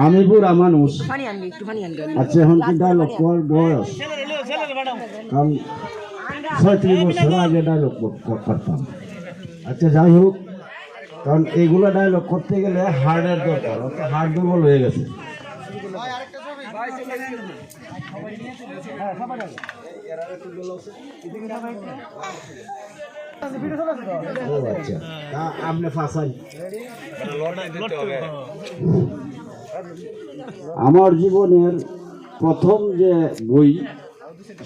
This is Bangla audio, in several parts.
আমি বুড়া মানুষ। আচ্ছা, এখন কি ডায়লগ বয়স? কারণ 36 বছর আগে ডায়লগ করতাম। আচ্ছা, যাই হোক, কারণ এইগুলো ডায়লগ করতে গেলে হার্টের দরকার, হার্ট দুর্বল হয়ে গেছে। আমার জীবনের প্রথম যে বই,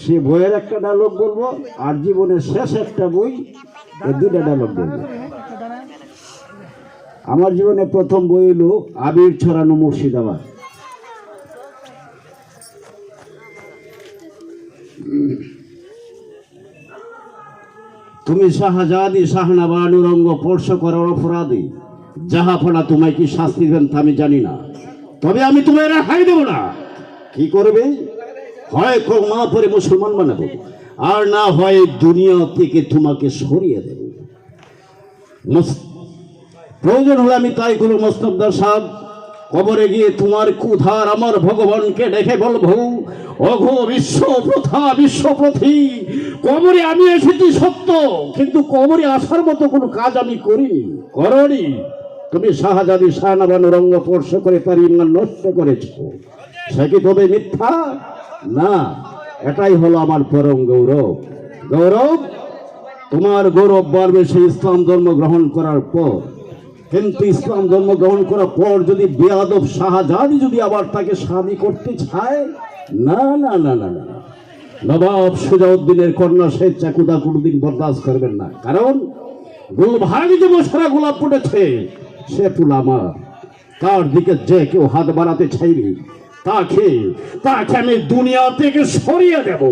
সে বইয়ের একটা ডায়লগ বলবো, আর জীবনের শেষ একটা বই, এই দুটা ডায়লগ বলবো। আমার জীবনের প্রথম বই হলো আবির ছড়ানো মুর্শিদাবাদ। তুমি শাহজাদি শাহনাবানুর অঙ্গ স্পর্শ করার অপরাধী, যাহা ফলা তোমায় কি শাস্তি দেন তা আমি জানি না, তবে আমি তোমায় রেহাই দেব না। কি করবে? হয় কলমা পড়ে মুসলমান বানাবো, আর না হয় দুনিয়া থেকে তোমাকে সরিয়ে দেব। প্রয়োজন হলে আমি তাই করব। মোস্তফা সাহেব, কবরে গিয়ে তোমার কুধার আমার ভগবানকে দেখে বলবো, অঘো বিশ্ব প্রথা বিশ্বপ্রথি, কবরে আমি এসেছি সত্য, কিন্তু কবরে আসার মতো কোনো কাজ আমি করিনি। করনি। তুমি শাহজাদি শাহনাবানুর অঙ্গ স্পর্শ করে তার ইমান নষ্ট করেছ, সে কি তবে মিথ্যা? না, এটাই হলো আমার পরম গৌরব। গৌরব, তোমার গৌরব বাড়বে সেই ইসলাম ধর্ম গ্রহণ করার পর। কিন্তু ইসলাম ধর্ম গ্রহণ করার পর যদি বেয়াদব শাহজাদি যদি আবার তাকে স্বামী করতে চায়, না না না না না, নবাব সুজাউদ্দিনের কন্যা সে চাকুদা কোনোদিন বরদাস্ত করবেন না। কারণ গুলভাগে যে বছরা গোলাপ ফুটেছে, সে ফুল আমার। তার দিকে যে কেউ হাত বাড়াতে চাইবে, তাকে আমি দুনিয়া থেকে সরিয়ে দেব।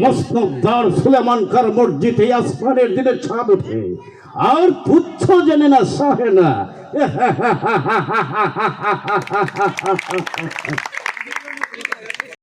মসনদদার সুলেমান কার মসজিদে আসমানের দিনে ছাদ ওঠে, আর তুচ্ছ জেনে না সহে না।